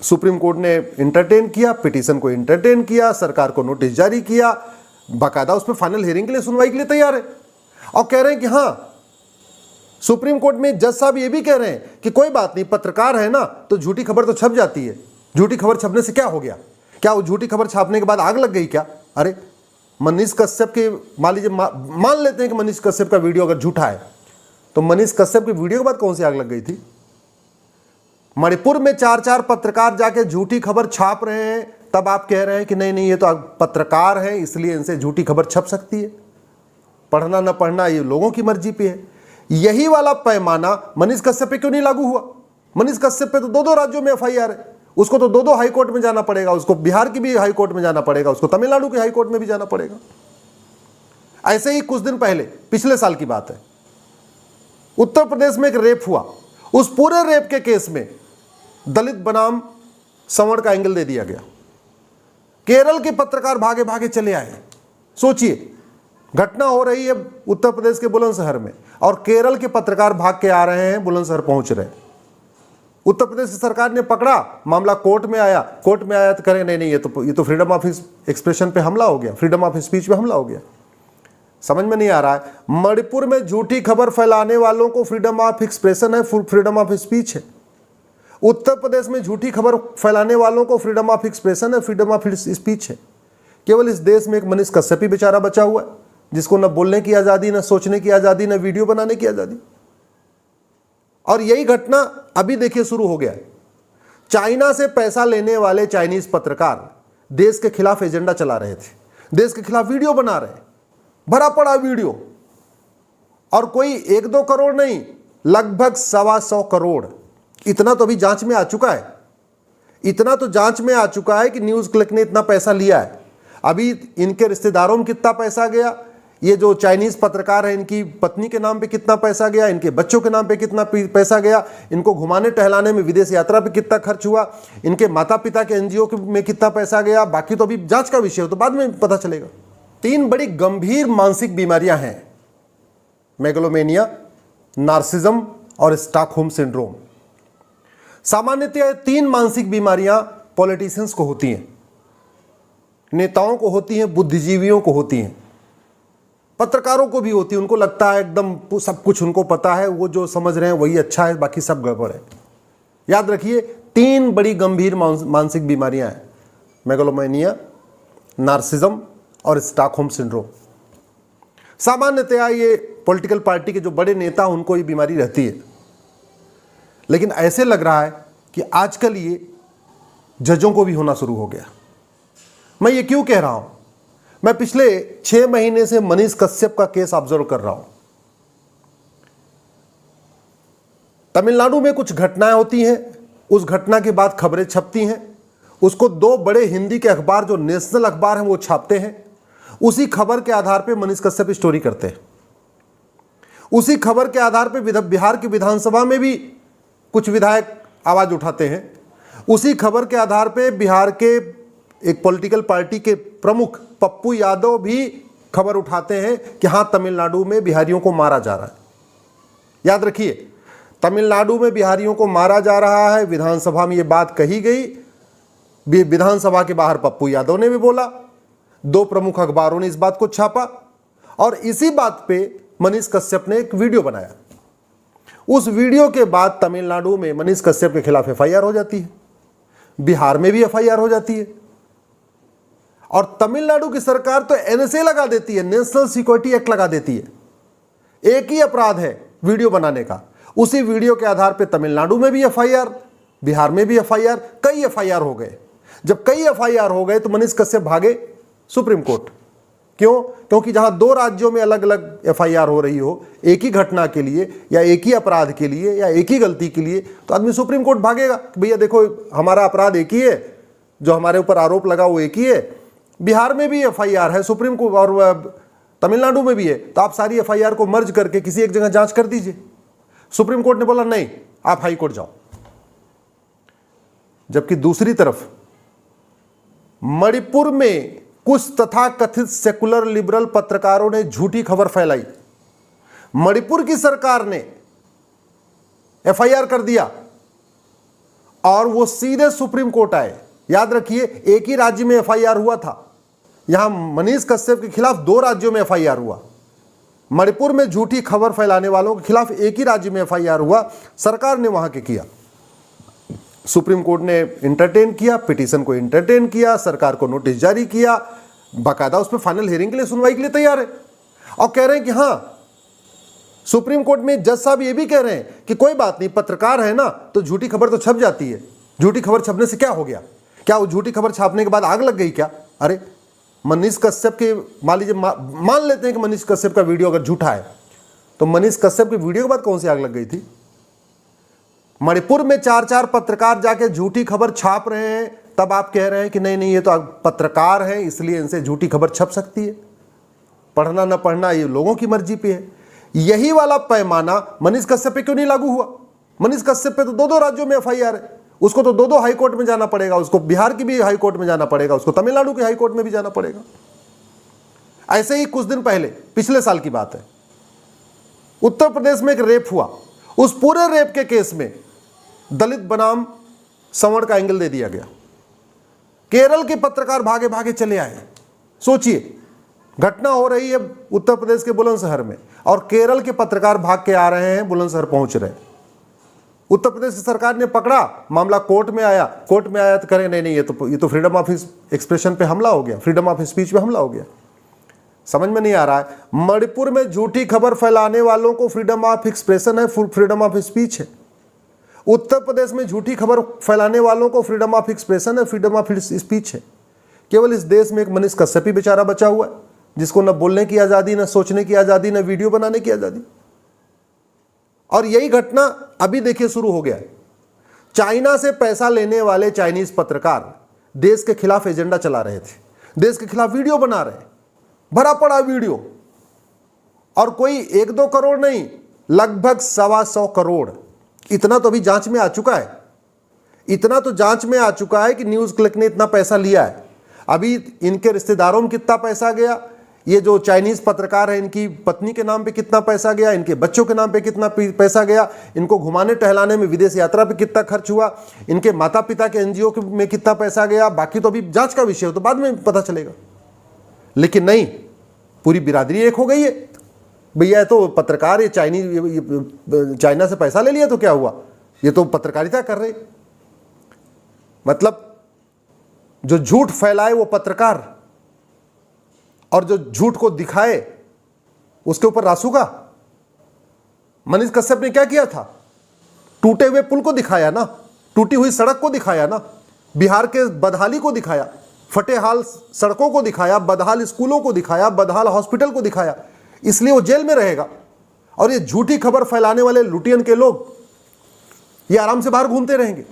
Supreme court ने entertain किया, petition को इंटरटेन किया, सरकार को नोटिस जारी किया, बाकायदा उस पर फाइनल हियरिंग के लिए, सुनवाई के लिए तैयार है। और कह रहे हैं कि हाँ, सुप्रीम कोर्ट में जज साहब ये भी कह रहे हैं कि कोई बात नहीं, पत्रकार है ना तो झूठी खबर तो छप जाती है, झूठी खबर छपने से क्या हो गया, क्या वो झूठी खबर छापने के बाद आग लग गई क्या? अरे मनीष कश्यप के, मान लीजिए मान लेते हैं कि मनीष कश्यप का वीडियो अगर झूठा है, तो मनीष कश्यप की वीडियो के बाद कौन सी आग लग गई थी? मणिपुर में 4 पत्रकार जाके झूठी खबर छाप रहे हैं, तब आप कह रहे हैं कि नहीं नहीं ये तो पत्रकार हैं इसलिए इनसे झूठी खबर छप सकती है। पढ़ना न पढ़ना ये लोगों की मर्जी पे है। यही वाला पैमाना मनीष कश्यप पे क्यों नहीं लागू हुआ? मनीष कश्यप पे तो 2 राज्यों में एफआईआर है, उसको तो 2 हाई कोर्ट में जाना पड़ेगा, उसको बिहार की भी हाई कोर्ट में जाना पड़ेगा, उसको तमिलनाडु के हाई कोर्ट में भी जाना पड़ेगा। ऐसे ही कुछ दिन पहले, पिछले साल की बात है, उत्तर प्रदेश में एक रेप हुआ। उस पूरे रेप के केस में दलित बनाम सवर्ण का एंगल दे दिया गया। केरल के पत्रकार भागे भागे चले आए। सोचिए, घटना हो रही है उत्तर प्रदेश के बुलंदशहर में और केरल के पत्रकार भाग के आ रहे हैं, बुलंदशहर पहुंच रहे हैं। उत्तर प्रदेश की सरकार ने पकड़ा, मामला कोर्ट में आया तो करें नहीं नहीं ये तो फ्रीडम ऑफ एक्सप्रेशन पे हमला हो गया, फ्रीडम ऑफ स्पीच पे हमला हो गया। समझ में नहीं आ रहा है। मणिपुर में झूठी खबर फैलाने वालों को फ्रीडम ऑफ एक्सप्रेशन है, फ्रीडम ऑफ स्पीच है। उत्तर प्रदेश में झूठी खबर फैलाने वालों को फ्रीडम ऑफ एक्सप्रेशन है, फ्रीडम ऑफ स्पीच है। केवल इस देश में एक मनीष कश्यप ही बेचारा बचा हुआ है, जिसको न बोलने की आज़ादी, न सोचने की आज़ादी, न वीडियो बनाने की आज़ादी। और यही घटना अभी देखिए शुरू हो गया है। चाइना से पैसा लेने वाले चाइनीज पत्रकार देश के खिलाफ एजेंडा चला रहे थे, देश के खिलाफ वीडियो बना रहे, भरा पड़ा वीडियो। और कोई 1-2 करोड़ नहीं, लगभग 125 करोड़। इतना तो अभी जांच में आ चुका है, इतना तो जांच में आ चुका है कि न्यूज़ क्लिक ने इतना पैसा लिया है। अभी इनके रिश्तेदारों में कितना पैसा गया, ये जो चाइनीज पत्रकार है इनकी पत्नी के नाम पे कितना पैसा गया, इनके बच्चों के नाम पे कितना पैसा गया, इनको घुमाने टहलाने में विदेश यात्रा पे कितना खर्च हुआ, इनके माता पिता के एनजीओ में कितना पैसा गया, बाकी तो अभी जांच का विषय हो, तो बाद में पता चलेगा। 3 बड़ी गंभीर मानसिक बीमारियां हैं, मेगलोमेनिया, नार्सिज्म और स्टॉकहोम सिंड्रोम। सामान्यतः 3 मानसिक बीमारियां पॉलिटिशियंस को होती हैं, नेताओं को होती हैं, बुद्धिजीवियों को होती हैं, पत्रकारों को भी होती है। उनको लगता है एकदम सब कुछ उनको पता है, वो जो समझ रहे हैं वही अच्छा है, बाकी सब गड़बड़ है। याद रखिए 3 बड़ी गंभीर मानसिक बीमारियां हैं, मेगलोमेनिया, नार्सिज्म और स्टॉकहोम सिंड्रोम। सामान्यतया ये पॉलिटिकल पार्टी के जो बड़े नेता उनको ये बीमारी रहती है, लेकिन ऐसे लग रहा है कि आजकल ये जजों को भी होना शुरू हो गया। मैं ये क्यों कह रहा हूं? मैं पिछले 6 महीने से मनीष कश्यप का केस ऑब्जर्व कर रहा हूं। तमिलनाडु में कुछ घटनाएं होती हैं, उस घटना के बाद खबरें छपती हैं, उसको 2 बड़े हिंदी के अखबार जो नेशनल अखबार हैं वो छापते हैं। उसी खबर के आधार पर मनीष कश्यप स्टोरी करते हैं। उसी खबर के आधार पर बिहार की विधानसभा में भी कुछ विधायक आवाज उठाते हैं। उसी खबर के आधार पर बिहार के एक पॉलिटिकल पार्टी के प्रमुख पप्पू यादव भी खबर उठाते हैं कि हां तमिलनाडु में बिहारियों को मारा जा रहा है। याद रखिए, तमिलनाडु में बिहारियों को मारा जा रहा है, विधानसभा में यह बात कही गई, विधानसभा के बाहर पप्पू यादव ने भी बोला, 2 प्रमुख अखबारों ने इस बात को छापा और इसी बात पे मनीष कश्यप ने एक वीडियो बनाया। उस वीडियो के बाद तमिलनाडु में मनीष कश्यप के खिलाफ एफआईआर हो जाती है, बिहार में भी एफआईआर हो जाती है और तमिलनाडु की सरकार तो एनएसए लगा देती है, नेशनल सिक्योरिटी एक्ट लगा देती है। एक ही अपराध है वीडियो बनाने का। उसी वीडियो के आधार पर तमिलनाडु में भी एफआईआर, बिहार में भी एफआईआर, कई एफआईआर हो गए। जब कई एफआईआर हो गए तो मनीष कश्यप भागे सुप्रीम कोर्ट। क्यों? क्योंकि जहां 2 राज्यों में अलग अलग एफआईआर हो रही हो एक ही घटना के लिए या एक ही अपराध के लिए या एक ही गलती के लिए, तो आदमी सुप्रीम कोर्ट भागेगा कि भैया देखो हमारा अपराध एक ही है, जो हमारे ऊपर आरोप लगा वो एक ही है, बिहार में भी एफआईआर है, सुप्रीम कोर्ट और तमिलनाडु में भी है, तो आप सारी एफआईआर को मर्ज करके किसी एक जगह जांच कर दीजिए। सुप्रीम कोर्ट ने बोला नहीं, आप हाई कोर्ट जाओ। जबकि दूसरी तरफ मणिपुर में कुछ तथाकथित सेकुलर लिबरल पत्रकारों ने झूठी खबर फैलाई। मणिपुर की सरकार ने एफआईआर कर दिया और वो सीधे सुप्रीम कोर्ट आए। याद रखिए, एक ही राज्य में एफआईआर हुआ था, यहां मनीष कश्यप के खिलाफ 2 राज्यों में एफआईआर हुआ। मणिपुर में झूठी खबर फैलाने वालों के खिलाफ एक ही राज्य में एफआईआर हुआ, सरकार ने वहां के किया। सुप्रीम कोर्ट ने इंटरटेन किया, पिटीशन को इंटरटेन किया, सरकार को नोटिस जारी किया, बाकायदा उस पर फाइनल हियरिंग के लिए, सुनवाई के लिए तैयार है। और कह रहे हैं कि हां, सुप्रीम कोर्ट में जज साहब ये भी कह रहे हैं कि कोई बात नहीं, पत्रकार है ना तो झूठी खबर तो छप जाती है, झूठी खबर छपने से क्या हो गया, क्या वो झूठी खबर छापने के बाद आग लग गई क्या? अरे मनीष कश्यप के, मान लीजिए मान लेते हैं कि मनीष कश्यप का वीडियो अगर झूठा है, तो मनीष कश्यप के वीडियो के बाद कौन सी आग लग गई थी? मणिपुर में 4 पत्रकार जाके झूठी खबर छाप रहे हैं, तब आप कह रहे हैं कि नहीं नहीं ये तो पत्रकार है इसलिए इनसे झूठी खबर छप सकती है। पढ़ना ना पढ़ना ये लोगों की मर्जी पे है। यही वाला पैमाना मनीष कश्यप पे क्यों नहीं लागू हुआ? मनीष कश्यप पे तो 2 राज्यों में एफआईआर है, उसको तो 2 हाई कोर्ट में जाना पड़ेगा, उसको बिहार की भी हाई कोर्ट में जाना पड़ेगा, उसको तमिलनाडु की हाई कोर्ट में भी जाना पड़ेगा। ऐसे ही कुछ दिन पहले, पिछले साल की बात है, उत्तर प्रदेश में एक रेप हुआ। उस पूरे रेप के केस में दलित बनाम सवर्ण का एंगल दे दिया गया। केरल के पत्रकार भागे भागे चले आए। सोचिए, घटना हो रही है उत्तर प्रदेश के बुलंदशहर में और केरल के पत्रकार भाग के आ रहे हैं, बुलंदशहर पहुंच रहे हैं। उत्तर प्रदेश की सरकार ने पकड़ा, मामला कोर्ट में आया तो करें नहीं नहीं ये तो फ्रीडम ऑफ एक्सप्रेशन पे हमला हो गया, फ्रीडम ऑफ स्पीच पे हमला हो गया। समझ में नहीं आ रहा है। मणिपुर में झूठी खबर फैलाने वालों को फ्रीडम ऑफ एक्सप्रेशन है, फ्रीडम ऑफ स्पीच है। उत्तर प्रदेश में झूठी खबर फैलाने वालों को फ्रीडम ऑफ एक्सप्रेशन है, फ्रीडम ऑफ स्पीच है। केवल इस देश में एक मनीष कश्यप ही बेचारा बचा हुआ है, जिसको न बोलने की आज़ादी, न सोचने की आज़ादी, न वीडियो बनाने की आज़ादी। और यही घटना अभी देखिए शुरू हो गया है। चाइना से पैसा लेने वाले चाइनीज पत्रकार देश के खिलाफ एजेंडा चला रहे थे, देश के खिलाफ वीडियो बना रहे, भरा पड़ा वीडियो। और कोई 1-2 करोड़ नहीं, लगभग 125 करोड़। इतना तो अभी जांच में आ चुका है, इतना तो जांच में आ चुका है कि न्यूज़ क्लिक ने इतना पैसा लिया है। अभी इनके रिश्तेदारों में कितना पैसा गया, ये जो चाइनीज पत्रकार है इनकी पत्नी के नाम पे कितना पैसा गया, इनके बच्चों के नाम पे कितना पैसा गया, इनको घुमाने टहलाने में विदेश यात्रा पे कितना खर्च हुआ, इनके माता पिता के एनजीओ में कितना पैसा गया, बाकी तो अभी जांच का विषय हो, तो बाद में पता चलेगा। लेकिन नहीं, पूरी बिरादरी एक हो गई है। भैया तो पत्रकार, ये चाइना से पैसा ले लिया तो क्या हुआ, ये तो पत्रकारिता कर रहे। मतलब जो झूठ फैलाए वो पत्रकार, और जो झूठ को दिखाए उसके ऊपर रासूखा। मनीष कश्यप ने क्या किया था? टूटे हुए पुल को दिखाया ना, टूटी हुई सड़क को दिखाया ना, बिहार के बदहाली को दिखाया, फटेहाल सड़कों को दिखाया, बदहाल स्कूलों को दिखाया, बदहाल हॉस्पिटल को दिखाया। इसलिए वो जेल में रहेगा। और ये झूठी खबर फैलाने वाले लुटियन के लोग ये आराम से बाहर घूमते रहेंगे।